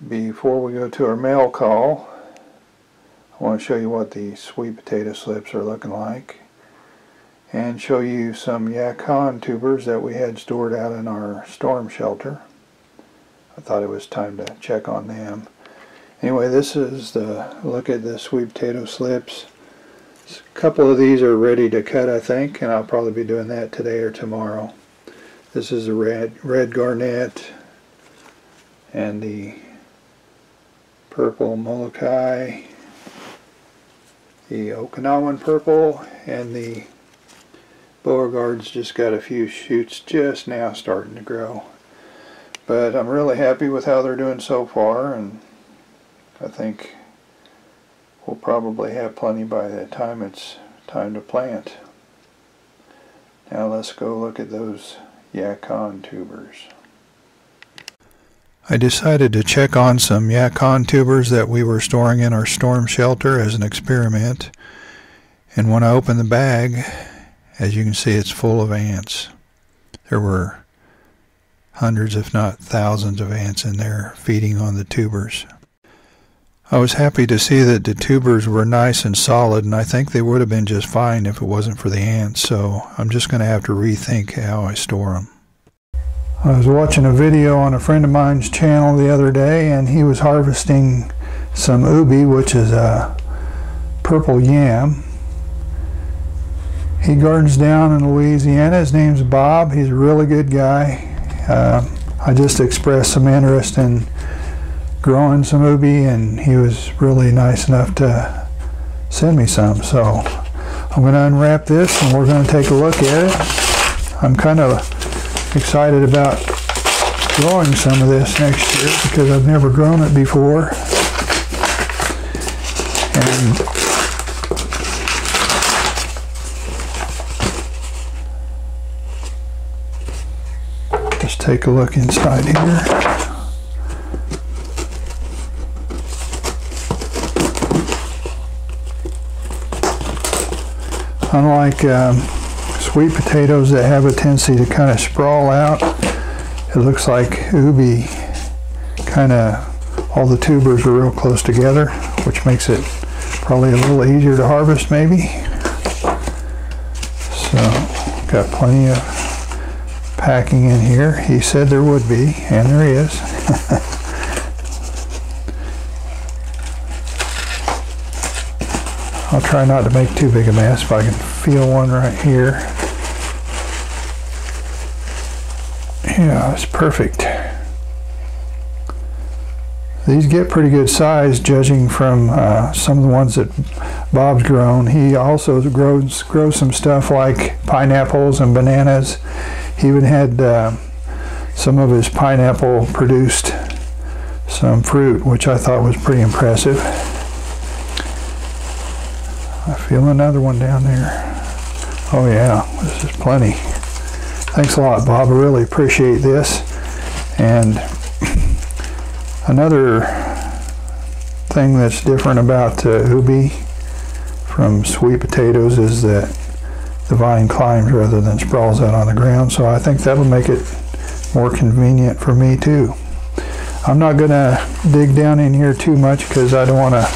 Before we go to our mail call, I want to show you what the sweet potato slips are looking like and show you some yacon tubers that we had stored out in our storm shelter. I thought it was time to check on them. Anyway, this is the look at the sweet potato slips. A couple of these are ready to cut, I think, and I'll probably be doing that today or tomorrow. This is the red garnet and the purple Molokai, the Okinawan purple, and the Beauregard's just got a few shoots just now starting to grow. But I'm really happy with how they're doing so far, and I think we'll probably have plenty by the time it's time to plant. Now let's go look at those yacon tubers. I decided to check on some yacon tubers that we were storing in our storm shelter as an experiment, and when I opened the bag, as you can see, it's full of ants. There were hundreds if not thousands of ants in there feeding on the tubers. I was happy to see that the tubers were nice and solid, and I think they would have been just fine if it wasn't for the ants, so I'm just going to have to rethink how I store them. I was watching a video on a friend of mine's channel the other day, and he was harvesting some ubi, which is a purple yam. He gardens down in Louisiana. His name's Bob. He's a really good guy. I just expressed some interest in growing some ubi, and he was really nice enough to send me some. So I'm going to unwrap this and we're going to take a look at it. I'm kind of excited about growing some of this next year because I've never grown it before. And just take a look inside here. Unlike sweet potatoes that have a tendency to kind of sprawl out, it looks like ubi kind of, all the tubers are real close together, which makes it probably a little easier to harvest maybe. So got plenty of packing in here. He said there would be, and there is. I'll try not to make too big a mess, if I can feel one right here. Yeah, it's perfect. These get pretty good size, judging from some of the ones that Bob's grown. He also grows some stuff like pineapples and bananas. He even had some of his pineapple produced some fruit, which I thought was pretty impressive. I feel another one down there. Oh yeah, this is plenty. Thanks a lot, Bob. I really appreciate this. And another thing that's different about ubi from sweet potatoes is that the vine climbs rather than sprawls out on the ground, so I think that'll make it more convenient for me too. I'm not going to dig down in here too much because I don't want to.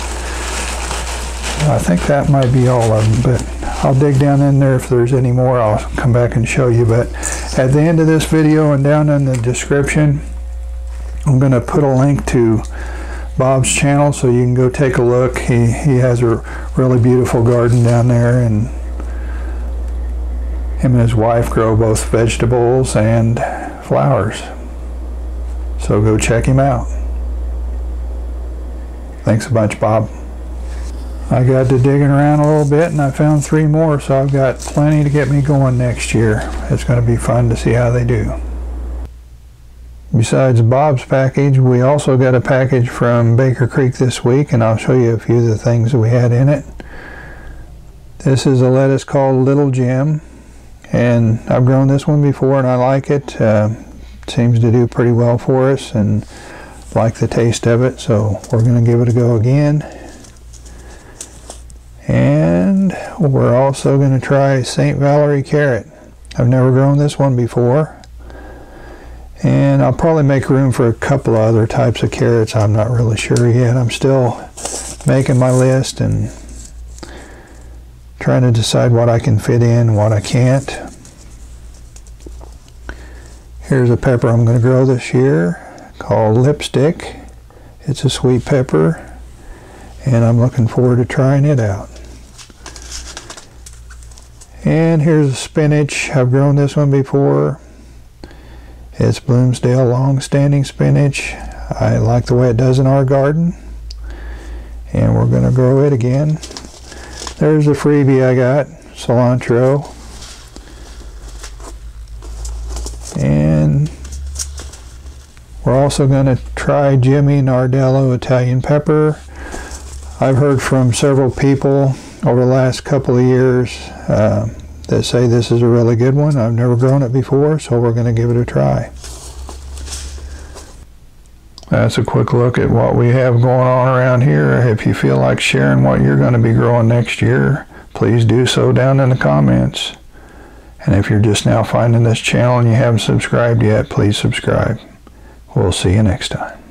I think that might be all of them, but I'll dig down in there. If there's any more, I'll come back and show you. But at the end of this video and down in the description, I'm going to put a link to Bob's channel so you can go take a look. He has a really beautiful garden down there, and him and his wife grow both vegetables and flowers. So go check him out. Thanks a bunch, Bob. I got to digging around a little bit and I found 3 more, so I've got plenty to get me going next year. It's going to be fun to see how they do. Besides Bob's package, we also got a package from Baker Creek this week, and I'll show you a few of the things that we had in it. This is a lettuce called Little Jim, and I've grown this one before and I like it. Seems to do pretty well for us and like the taste of it, so we're going to give it a go again. And we're also going to try St. Valerie carrot. I've never grown this one before. And I'll probably make room for a couple of other types of carrots. I'm not really sure yet. I'm still making my list and trying to decide what I can fit in and what I can't. Here's a pepper I'm going to grow this year called Lipstick. It's a sweet pepper, and I'm looking forward to trying it out. And here's a spinach. I've grown this one before. It's Bloomsdale long-standing spinach. I like the way it does in our garden, and we're going to grow it again. There's a freebie I got, cilantro. And we're also going to try Jimmy Nardello Italian pepper. I've heard from several people over the last couple of years that say this is a really good one. I've never grown it before, so we're going to give it a try. That's a quick look at what we have going on around here. If you feel like sharing what you're going to be growing next year, please do so down in the comments. And if you're just now finding this channel and you haven't subscribed yet, please subscribe. We'll see you next time.